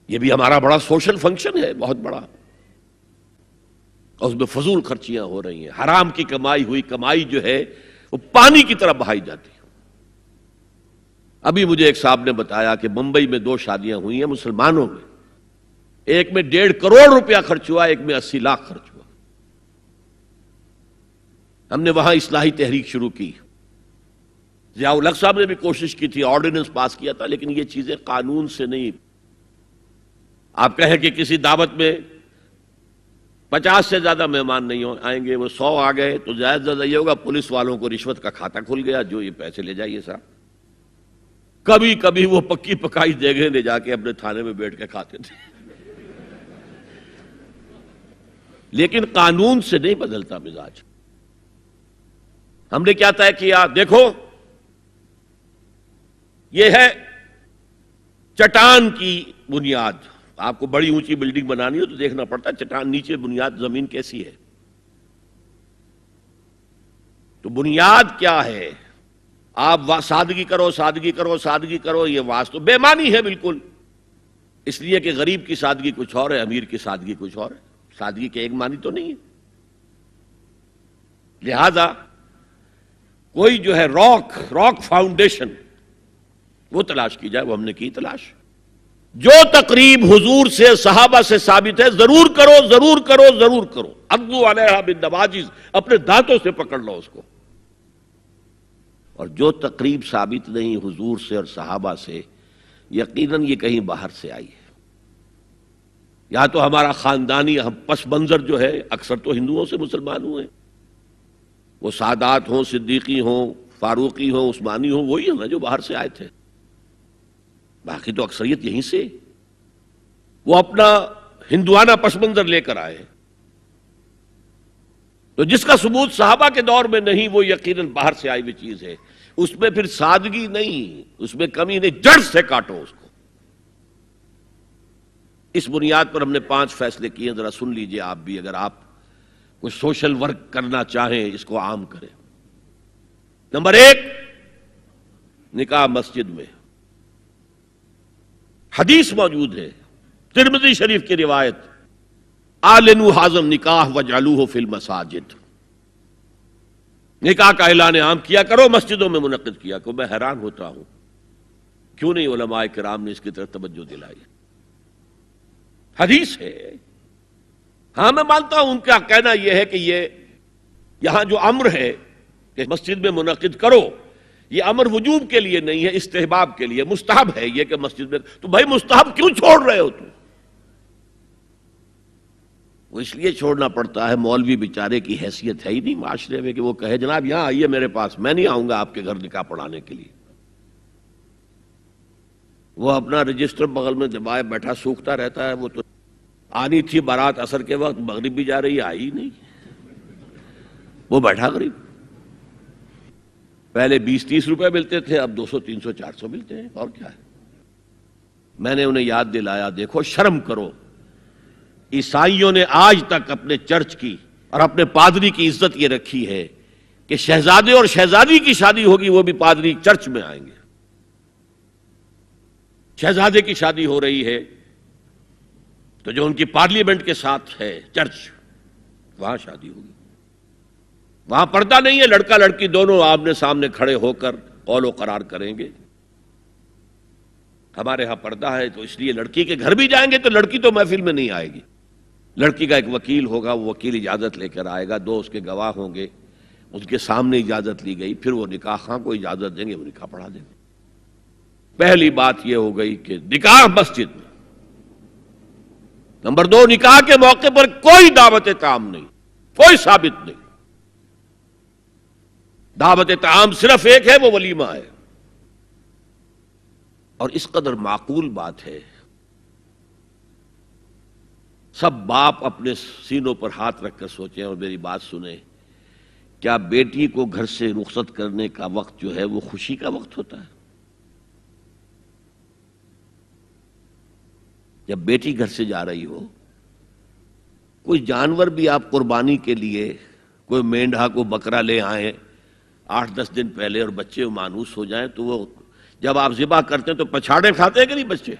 یہ بھی ہمارا بڑا سوشل فنکشن ہے، بہت بڑا، اور اس میں فضول خرچیاں ہو رہی ہیں، حرام کی کمائی ہوئی کمائی جو ہے وہ پانی کی طرح بہائی جاتی ہے۔ ابھی مجھے ایک صاحب نے بتایا کہ ممبئی میں 2 شادیاں ہوئی ہیں مسلمانوں میں، ایک میں 1.5 کروڑ روپیہ خرچ ہوا، ایک میں 80 لاکھ خرچ ہوا۔ ہم نے وہاں اصلاحی تحریک شروع کی، ضیاء الحق صاحب نے بھی کوشش کی تھی، آرڈیننس پاس کیا تھا، لیکن یہ چیزیں قانون سے نہیں۔ آپ کہیں کہ کسی دعوت میں 50 سے زیادہ مہمان نہیں آئیں گے، وہ 100 آ گئے تو زیادہ سے زیادہ یہ ہوگا پولیس والوں کو رشوت کا کھاتا کھل گیا، جو یہ پیسے لے جائیے صاحب۔ کبھی کبھی وہ پکی پکائی دیگیں لے جا کے اپنے تھانے میں بیٹھ کے کھاتے تھے، لیکن قانون سے نہیں بدلتا مزاج۔ ہم نے کیا طے کیا؟ دیکھو یہ ہے چٹان کی بنیاد۔ آپ کو بڑی اونچی بلڈنگ بنانی ہو تو دیکھنا پڑتا ہے چٹان نیچے بنیاد زمین کیسی ہے۔ تو بنیاد کیا ہے؟ آپ سادگی کرو، سادگی کرو، سادگی کرو، یہ تو بے معنی ہے بالکل، اس لیے کہ غریب کی سادگی کچھ اور ہے، امیر کی سادگی کچھ اور ہے، سادگی کے ایک معنی تو نہیں ہے۔ لہذا کوئی جو ہے راک فاؤنڈیشن وہ تلاش کی جائے، وہ ہم نے کی تلاش۔ جو تقریب حضور سے صحابہ سے ثابت ہے ضرور کرو، ضرور کرو، ضرور کرو، عضوا علیہا بالنواجذ، اپنے دانتوں سے پکڑ لو اس کو۔ اور جو تقریب ثابت نہیں حضور سے اور صحابہ سے، یقیناً یہ کہیں باہر سے آئی ہے۔ یا تو ہمارا خاندانی پس منظر جو ہے، اکثر تو ہندوؤں سے مسلمان ہوئے، وہ سادات ہوں، صدیقی ہوں، فاروقی ہوں، عثمانی ہوں، وہی ہیں نا جو باہر سے آئے تھے، باقی تو اکثریت یہیں سے۔ وہ اپنا ہندوانہ پس منظر لے کر آئے، تو جس کا ثبوت صحابہ کے دور میں نہیں وہ یقیناً باہر سے آئی ہوئی چیز ہے۔ اس میں پھر سادگی نہیں، اس میں کمی نہیں، جڑ سے کاٹو اس کو۔ اس بنیاد پر ہم نے 5 فیصلے کیے، ذرا سن لیجئے آپ بھی، اگر آپ کوئی سوشل ورک کرنا چاہیں اس کو عام کریں۔ نمبر 1، نکاح مسجد میں۔ حدیث موجود ہے، ترمذی شریف کی روایت، اعلنوا ھذا النکاح واجعلوہ فی المساجد، نکاح کا اعلان عام کیا کرو، مسجدوں میں منعقد کیا کرو۔ میں حیران ہوتا ہوں کیوں نہیں علماء کرام نے اس کی طرف توجہ دلائی۔ حدیث ہے، ہاں میں مانتا ہوں ان کا کہنا یہ ہے کہ یہ یہاں جو امر ہے کہ مسجد میں منعقد کرو، یہ امر وجوب کے لیے نہیں ہے، استحباب کے لیے، مستحب ہے یہ کہ مسجد میں۔ تو بھائی مستحب کیوں چھوڑ رہے ہو تم؟ وہ اس لیے چھوڑنا پڑتا ہے، مولوی بیچارے کی حیثیت ہے ہی نہیں معاشرے میں کہ وہ کہے جناب یہاں آئیے میرے پاس، میں نہیں آؤں گا آپ کے گھر نکاح پڑھانے کے لیے۔ وہ اپنا رجسٹر بغل میں دبائے بیٹھا سوکھتا رہتا ہے۔ وہ تو آنی تھی بارات عصر کے وقت، مغرب بھی جا رہی ہے، آئی نہیں، وہ بیٹھا غریب۔ پہلے 20-30 روپے ملتے تھے، اب 200 300 400 ملتے ہیں، اور کیا ہے۔ میں نے انہیں یاد دلایا، دیکھو شرم کرو، عیسائیوں نے آج تک اپنے چرچ کی اور اپنے پادری کی عزت یہ رکھی ہے کہ شہزادے اور شہزادی کی شادی ہوگی وہ بھی پادری چرچ میں آئیں گے۔ شہزادے کی شادی ہو رہی ہے تو جو ان کی پارلیمنٹ کے ساتھ ہے چرچ، وہاں شادی ہوگی، وہاں پردہ نہیں ہے، لڑکا لڑکی دونوں آمنے سامنے کھڑے ہو کر قول و قرار کریں گے۔ ہمارے ہاں پردہ ہے تو اس لیے لڑکی کے گھر بھی جائیں گے تو لڑکی تو محفل میں نہیں آئے گی، لڑکی کا ایک وکیل ہوگا، وہ وکیل اجازت لے کر آئے گا، 2 اس کے گواہ ہوں گے، اس کے سامنے اجازت لی گئی، پھر وہ نکاح خواہ کو اجازت دیں گے، وہ نکاح پڑھا دیں گے۔ پہلی بات یہ ہو گئی کہ نکاح مسجد میں۔ نمبر 2، نکاح کے موقع پر کوئی دعوت طعام نہیں، کوئی ثابت نہیں۔ دعوت طعام صرف ایک ہے، وہ ولیمہ ہے، اور اس قدر معقول بات ہے، سب باپ اپنے سینوں پر ہاتھ رکھ کر سوچیں اور میری بات سنیں، کیا بیٹی کو گھر سے رخصت کرنے کا وقت جو ہے وہ خوشی کا وقت ہوتا ہے؟ جب بیٹی گھر سے جا رہی ہو، کوئی جانور بھی آپ قربانی کے لیے، کوئی مینڈھا کو بکرا لے آئیں 8-10 دن پہلے اور بچے مانوس ہو جائیں تو وہ جب آپ ذبح کرتے ہیں تو پچھاڑے کھاتے ہیں کہ نہیں بچے؟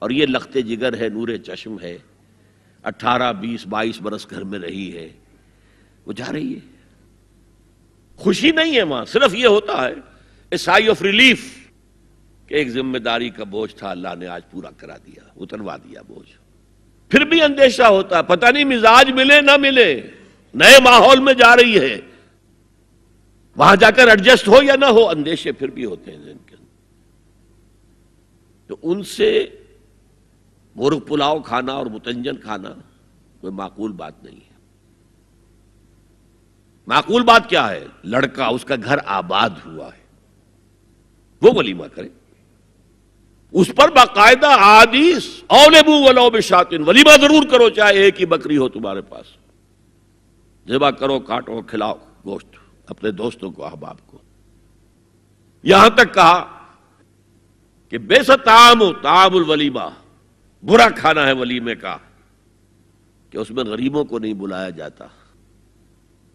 اور یہ لخت جگر ہے، نور چشم ہے، 18 20 22 برس گھر میں رہی ہے، وہ جا رہی ہے. خوشی نہیں ہے وہاں، صرف یہ ہوتا ہے اے سائی آف ریلیف کہ ایک ذمہ داری کا بوجھ تھا، اللہ نے آج پورا کرا دیا، اتروا دیا بوجھ. پھر بھی اندیشہ ہوتا ہے، پتہ نہیں مزاج ملے نہ ملے، نئے ماحول میں جا رہی ہے، وہاں جا کر ایڈجسٹ ہو یا نہ ہو، اندیشے پھر بھی ہوتے ہیں ذہن کے اندر. تو ان سے مرغ پلاؤ کھانا اور متنجن کھانا کوئی معقول بات نہیں ہے. معقول بات کیا ہے؟ لڑکا، اس کا گھر آباد ہوا ہے، وہ ولیمہ کرے، اس پر باقاعدہ احادیث اولبو ولو بشاۃ، ولیمہ ضرور کرو چاہے ایک ہی بکری ہو تمہارے پاس، ذبح کرو، کاٹو، کھلاؤ گوشت اپنے دوستوں کو، احباب کو. یہاں تک کہا کہ بئس طعام الولیمہ، برا کھانا ہے ولیمے کا کہ اس میں غریبوں کو نہیں بلایا جاتا.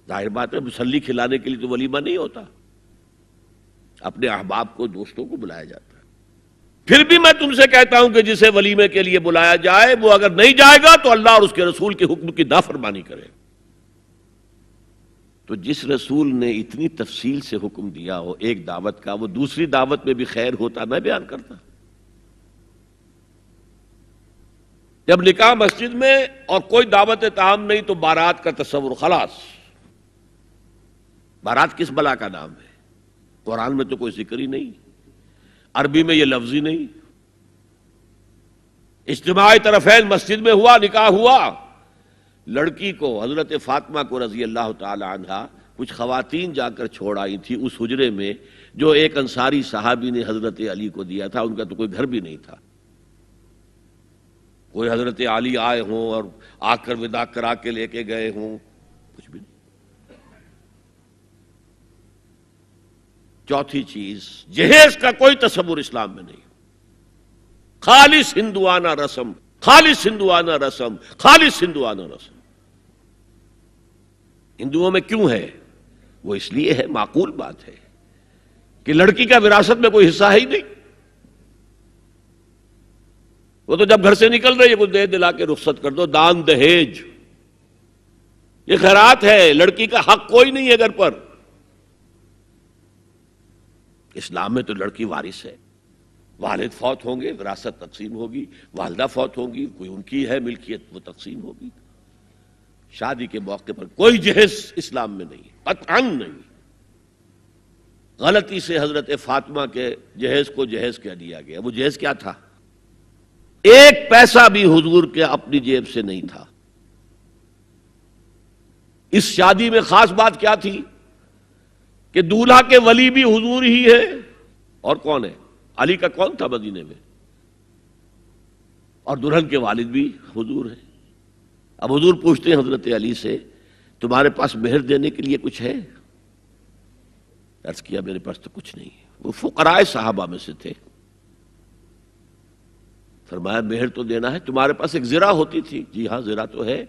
ظاہر بات ہے مسلی کھلانے کے لیے تو ولیمہ نہیں ہوتا، اپنے احباب کو، دوستوں کو بلایا جاتا ہے. پھر بھی میں تم سے کہتا ہوں کہ جسے ولیمے کے لیے بلایا جائے وہ اگر نہیں جائے گا تو اللہ اور اس کے رسول کے حکم کی نافرمانی کرے. تو جس رسول نے اتنی تفصیل سے حکم دیا ہو ایک دعوت کا، وہ دوسری دعوت میں بھی خیر ہوتا میں بیان کرتا. جب نکاح مسجد میں اور کوئی دعوت طعام نہیں تو بارات کا تصور خلاص. بارات کس بلا کا نام ہے؟ قرآن میں تو کوئی ذکر ہی نہیں، عربی میں یہ لفظ ہی نہیں. اجتماع طرفین مسجد میں ہوا، نکاح ہوا. لڑکی کو، حضرت فاطمہ کو رضی اللہ تعالی عنہا، کچھ خواتین جا کر چھوڑ آئی تھی اس حجرے میں جو ایک انصاری صحابی نے حضرت علی کو دیا تھا. ان کا تو کوئی گھر بھی نہیں تھا. کوئی حضرت علی آئے ہوں اور آ کر وداع کرا کے لے کے گئے ہوں، کچھ بھی نہیں. چوتھی چیز، جہیز کا کوئی تصور اسلام میں نہیں. خالص ہندوانہ رسم، خالص ہندوانہ رسم، خالص ہندوانہ رسم. ہندوؤں میں کیوں ہے؟ وہ اس لیے ہے، معقول بات ہے کہ لڑکی کا وراثت میں کوئی حصہ ہے ہی نہیں. وہ تو جب گھر سے نکل رہی ہے کچھ دے دلا کے رخصت کر دو، دان دہیج، یہ خیرات ہے. لڑکی کا حق کوئی نہیں ہے گھر پر. اسلام میں تو لڑکی وارث ہے. والد فوت ہوں گے، وراثت تقسیم ہوگی. والدہ فوت ہوں گی، کوئی ان کی ہے ملکیت، وہ تقسیم ہوگی. شادی کے موقع پر کوئی جہیز اسلام میں نہیں، قطعاً نہیں. غلطی سے حضرت فاطمہ کے جہیز کو جہیز کہہ دیا گیا. وہ جہیز کیا تھا؟ ایک پیسہ بھی حضور کے اپنی جیب سے نہیں تھا. اس شادی میں خاص بات کیا تھی کہ دولہا کے ولی بھی حضور ہی ہے. اور کون ہے؟ علی کا کون تھا مدینے میں؟ اور دلہن کے والد بھی حضور ہیں. اب حضور پوچھتے ہیں حضرت علی سے، تمہارے پاس مہر دینے کے لیے کچھ ہے؟ عرض کیا میرے پاس تو کچھ نہیں ہے. وہ فقراء صحابہ میں سے تھے. فرمایا مہر تو دینا ہے، تمہارے پاس ایک زرہ ہوتی تھی. جی ہاں زرہ تو ہے.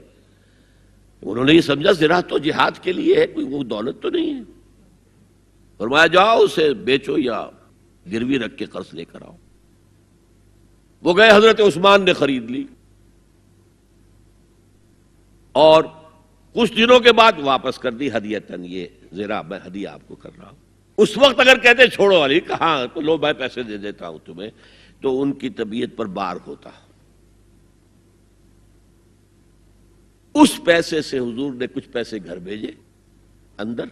انہوں نے یہ سمجھا زرہ تو جہاد کے لیے ہے، کوئی وہ دولت تو نہیں ہے. فرمایا جاؤ اسے بیچو یا گروی رکھ کے قرض لے کر آؤ. وہ گئے، حضرت عثمان نے خرید لی اور کچھ دنوں کے بعد واپس کر دی ہدیتاً. یہ زرہ میں ہدیہ آپ کو کر رہا ہوں. اس وقت اگر کہتے چھوڑو علی، کہاں تو لو میں پیسے دے دیتا ہوں تمہیں، تو ان کی طبیعت پر بار ہوتا. اس پیسے سے حضور نے کچھ پیسے گھر بھیجے اندر،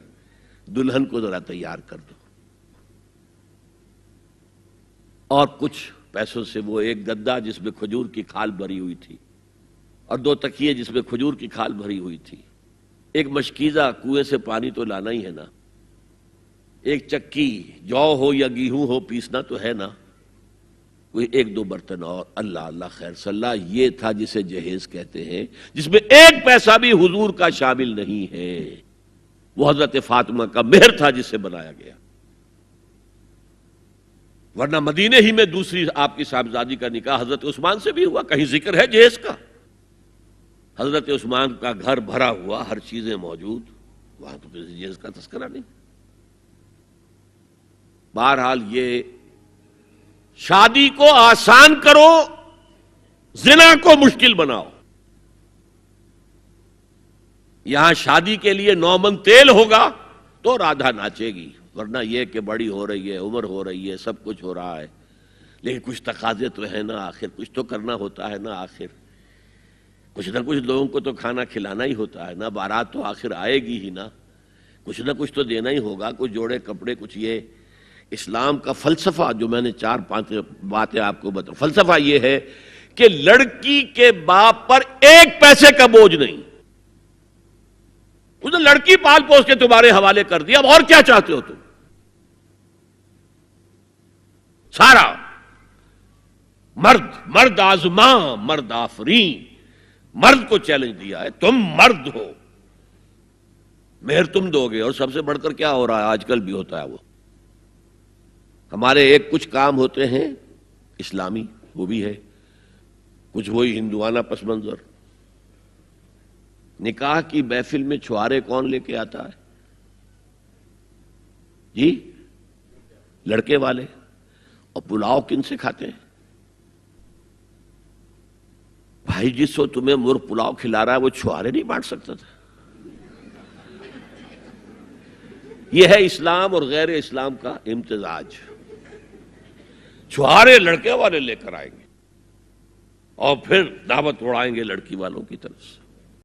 دلہن کو ذرا تیار کر دو. اور کچھ پیسوں سے وہ ایک گدا جس میں کھجور کی کھال بھری ہوئی تھی، اور 2 تکیے جس میں کھجور کی کھال بھری ہوئی تھی، ایک مشکیزہ، کنویں سے پانی تو لانا ہی ہے نا، ایک چکی، جو ہو یا گیہوں ہو پیسنا تو ہے نا، کوئی 1-2 برتن اور. اللہ اللہ خیر صلی اللہ. یہ تھا جسے جہیز کہتے ہیں، جس میں ایک پیسہ بھی حضور کا شامل نہیں ہے. وہ حضرت فاطمہ کا مہر تھا جس سے بنایا گیا. ورنہ مدینے ہی میں دوسری آپ کی صاحبزادی کا نکاح حضرت عثمان سے بھی ہوا. کہیں ذکر ہے جہیز کا؟ حضرت عثمان کا گھر بھرا ہوا، ہر چیزیں موجود، وہاں تو کسی جہیز کا تذکرہ نہیں. بہرحال یہ شادی کو آسان کرو زنا کو مشکل بناؤ. یہاں شادی کے لیے 9 من تیل ہوگا تو رادھا ناچے گی، ورنہ یہ کہ بڑی ہو رہی ہے، عمر ہو رہی ہے، سب کچھ ہو رہا ہے، لیکن کچھ تقاضے تو ہے نا، آخر کچھ تو کرنا ہوتا ہے نا، آخر کچھ نہ کچھ لوگوں کو تو کھانا کھلانا ہی ہوتا ہے نا، بارات تو آخر آئے گی ہی نا، کچھ نہ کچھ تو دینا ہی ہوگا، کچھ جوڑے کپڑے، کچھ یہ. اسلام کا فلسفہ جو میں نے 4-5 باتیں آپ کو بتا، فلسفہ یہ ہے کہ لڑکی کے باپ پر 1 پیسے کا بوجھ نہیں. اس نے لڑکی پال پوس کے تمہارے حوالے کر دیا، اب اور کیا چاہتے ہو تم؟ سارا مرد آزماں مرد آفرین، مرد کو چیلنج دیا ہے، تم مرد ہو، مہر تم دو گے. اور سب سے بڑھ کر کیا ہو رہا ہے آج کل بھی ہوتا ہے، وہ ہمارے ایک کچھ کام ہوتے ہیں اسلامی، وہ بھی ہے کچھ وہی ہندوانہ پس منظر. نکاح کی محفل میں چھوارے کون لے کے آتا ہے جی؟ لڑکے والے. اور پلاؤ کن سے کھاتے ہیں بھائی؟ جس وقت تمہیں مرغ پلاؤ کھلا رہا ہے وہ چھوارے نہیں بانٹ سکتا تھا؟ یہ ہے اسلام اور غیر اسلام کا امتزاج. چھوارے لڑکے والے لے کر آئیں گے اور پھر دعوت اڑائیں گے لڑکی والوں کی طرف سے.